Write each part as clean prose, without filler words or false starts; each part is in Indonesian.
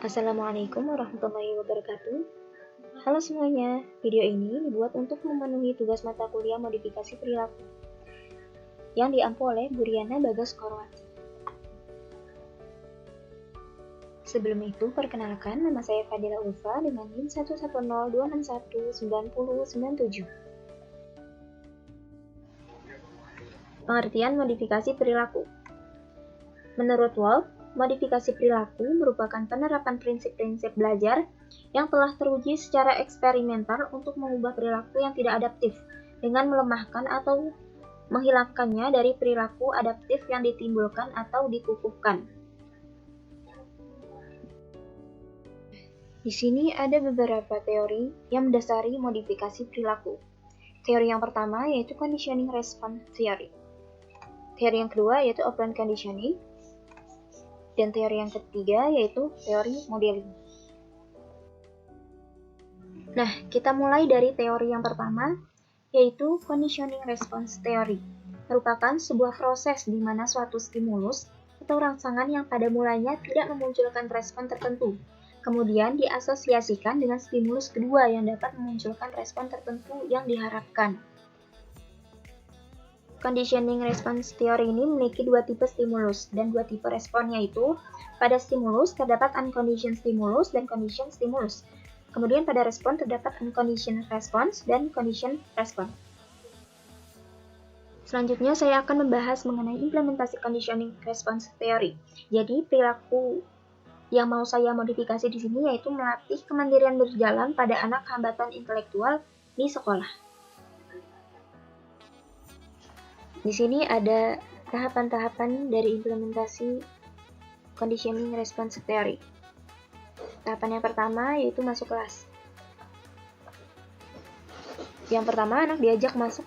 Assalamualaikum warahmatullahi wabarakatuh. Halo semuanya, video ini dibuat untuk memenuhi tugas mata kuliah modifikasi perilaku yang diampu oleh Bu Riana Bagas Korwati. Sebelum itu, perkenalkan, nama saya Fadila Ulfa dengan NIM 11026199097. Pengertian modifikasi perilaku. Menurut Wolff, modifikasi perilaku merupakan penerapan prinsip-prinsip belajar yang telah teruji secara eksperimental untuk mengubah perilaku yang tidak adaptif dengan melemahkan atau menghilangkannya dari perilaku adaptif yang ditimbulkan atau dikukuhkan. Di sini ada beberapa teori yang mendasari modifikasi perilaku. Teori yang pertama yaitu conditioning response theory. Teori yang kedua yaitu operant conditioning. Dan teori yang ketiga yaitu teori modeling. Nah, kita mulai dari teori yang pertama, yaitu conditioning response theory. Merupakan sebuah proses di mana suatu stimulus atau rangsangan yang pada mulanya tidak memunculkan respon tertentu, kemudian diasosiasikan dengan stimulus kedua yang dapat memunculkan respon tertentu yang diharapkan. Conditioning response theory ini memiliki dua tipe stimulus dan dua tipe respon, yaitu pada stimulus terdapat unconditioned stimulus dan conditioned stimulus. Kemudian pada respon terdapat unconditioned response dan conditioned response. Selanjutnya saya akan membahas mengenai implementasi conditioning response theory. Jadi perilaku yang mau saya modifikasi di sini yaitu melatih kemandirian berjalan pada anak hambatan intelektual di sekolah. Di sini ada tahapan-tahapan dari implementasi conditioning response theory. Tahapan yang pertama yaitu masuk kelas. Yang pertama, anak diajak masuk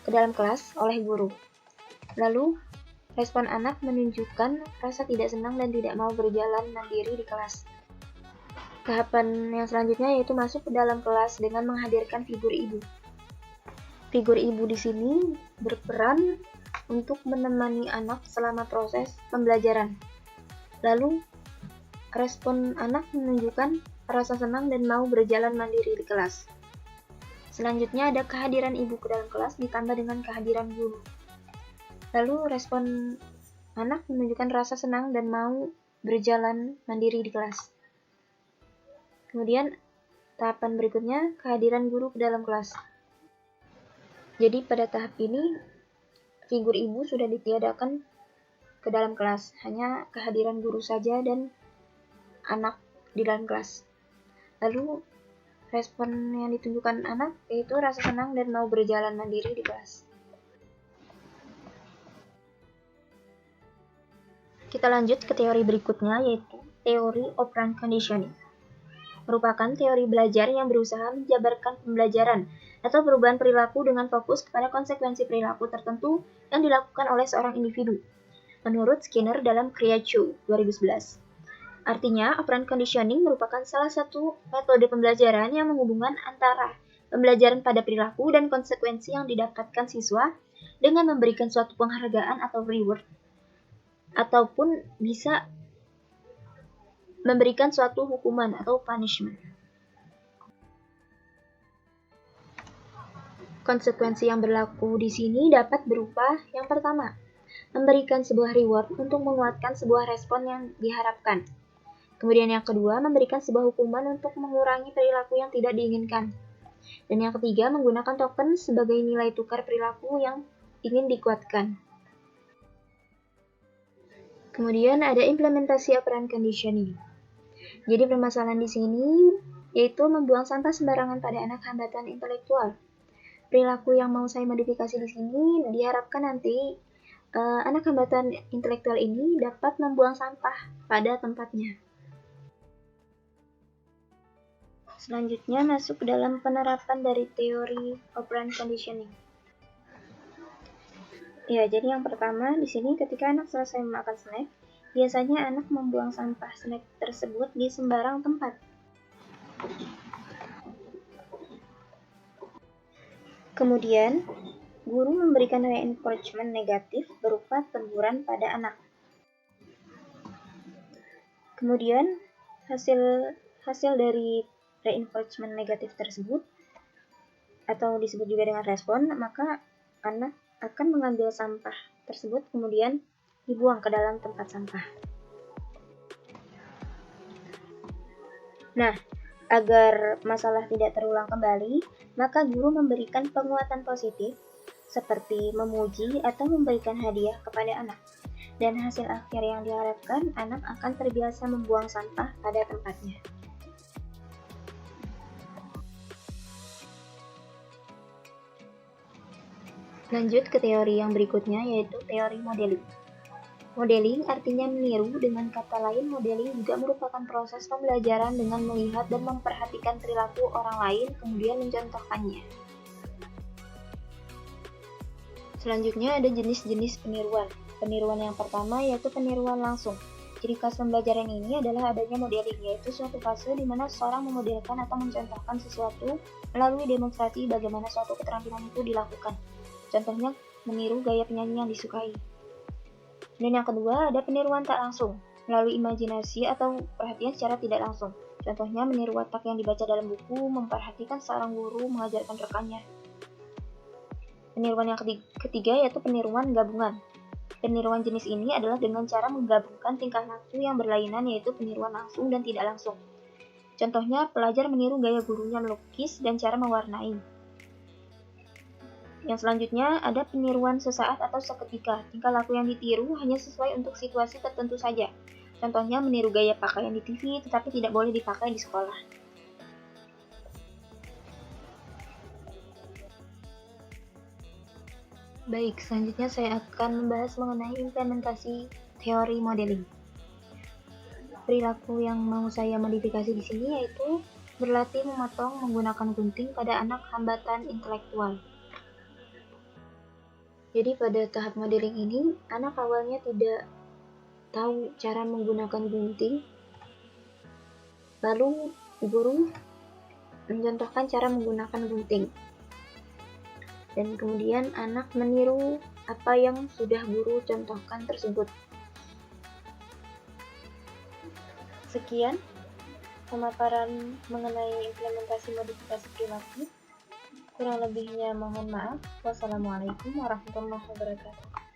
ke dalam kelas oleh guru. Lalu, respon anak menunjukkan rasa tidak senang dan tidak mau berjalan mandiri di kelas. Tahapan yang selanjutnya yaitu masuk ke dalam kelas dengan menghadirkan figur ibu. Figur ibu di sini berperan untuk menemani anak selama proses pembelajaran. Lalu, respon anak menunjukkan rasa senang dan mau berjalan mandiri di kelas. Selanjutnya ada kehadiran ibu ke dalam kelas ditambah dengan kehadiran guru. Lalu, respon anak menunjukkan rasa senang dan mau berjalan mandiri di kelas. Kemudian, tahapan berikutnya kehadiran guru ke dalam kelas. Jadi pada tahap ini, figur ibu sudah ditiadakan ke dalam kelas, hanya kehadiran guru saja dan anak di dalam kelas. Lalu, respon yang ditunjukkan anak yaitu rasa senang dan mau berjalan mandiri di kelas. Kita lanjut ke teori berikutnya, yaitu teori operant conditioning. Merupakan teori belajar yang berusaha menjabarkan pembelajaran atau perubahan perilaku dengan fokus kepada konsekuensi perilaku tertentu yang dilakukan oleh seorang individu, menurut Skinner dalam Creatio 2011. Artinya, operant conditioning merupakan salah satu metode pembelajaran yang menghubungkan antara pembelajaran pada perilaku dan konsekuensi yang didapatkan siswa dengan memberikan suatu penghargaan atau reward, ataupun bisa memberikan suatu hukuman atau punishment. Konsekuensi yang berlaku di sini dapat berupa yang pertama, memberikan sebuah reward untuk menguatkan sebuah respon yang diharapkan. Kemudian yang kedua, memberikan sebuah hukuman untuk mengurangi perilaku yang tidak diinginkan. Dan yang ketiga, menggunakan token sebagai nilai tukar perilaku yang ingin dikuatkan. Kemudian ada implementasi operant conditioning. Jadi permasalahan di sini yaitu membuang sampah sembarangan pada anak hambatan intelektual. Perilaku yang mau saya modifikasi di sini diharapkan nanti anak hambatan intelektual ini dapat membuang sampah pada tempatnya. Selanjutnya masuk ke dalam penerapan dari teori operant conditioning. Ya, jadi yang pertama di sini ketika anak selesai memakan snack, biasanya anak membuang sampah snack tersebut di sembarang tempat. Kemudian, guru memberikan reinforcement negatif berupa teguran pada anak. Kemudian, Hasil dari reinforcement negatif tersebut, atau disebut juga dengan respon, maka anak akan mengambil sampah tersebut kemudian dibuang ke dalam tempat sampah. Nah, agar masalah tidak terulang kembali, maka guru memberikan penguatan positif seperti memuji atau memberikan hadiah kepada anak. Dan hasil akhir yang diharapkan, anak akan terbiasa membuang sampah pada tempatnya. Lanjut ke teori yang berikutnya, yaitu teori modeling. Modeling artinya meniru, dengan kata lain modeling juga merupakan proses pembelajaran dengan melihat dan memperhatikan perilaku orang lain kemudian mencontohkannya. Selanjutnya ada jenis-jenis peniruan. Peniruan yang pertama yaitu peniruan langsung. Ciri khas pembelajaran ini adalah adanya modeling, yaitu suatu fase di mana seseorang memodelkan atau mencontohkan sesuatu melalui demonstrasi bagaimana suatu keterampilan itu dilakukan. Contohnya, meniru gaya penyanyi yang disukai. Dan yang kedua, ada peniruan tak langsung, melalui imajinasi atau perhatian secara tidak langsung. Contohnya, meniru watak yang dibaca dalam buku, memperhatikan seorang guru mengajarkan rekannya. Peniruan yang ketiga yaitu peniruan gabungan. Peniruan jenis ini adalah dengan cara menggabungkan tingkah laku yang berlainan, yaitu peniruan langsung dan tidak langsung. Contohnya, pelajar meniru gaya gurunya melukis dan cara mewarnai. Yang selanjutnya ada peniruan sesaat atau seketika. Tingkah laku yang ditiru hanya sesuai untuk situasi tertentu saja. Contohnya meniru gaya pakaian di TV tetapi tidak boleh dipakai di sekolah. Baik, selanjutnya saya akan membahas mengenai implementasi teori modeling. Perilaku yang mau saya modifikasi di sini yaitu berlatih memotong menggunakan gunting pada anak hambatan intelektual. Jadi pada tahap modeling ini, anak awalnya tidak tahu cara menggunakan gunting. Lalu guru mencontohkan cara menggunakan gunting. Dan kemudian anak meniru apa yang sudah guru contohkan tersebut. Sekian pemaparan mengenai implementasi modifikasi perilaku. Kurang lebihnya mohon maaf. Wassalamualaikum warahmatullahi wabarakatuh.